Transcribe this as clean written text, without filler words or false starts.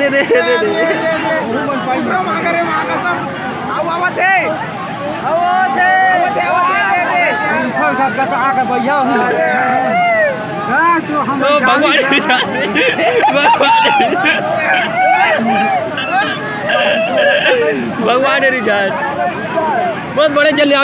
दे मांगा रे मांगा सब आवाज है भगवान बहुत बड़े चल रहे हैं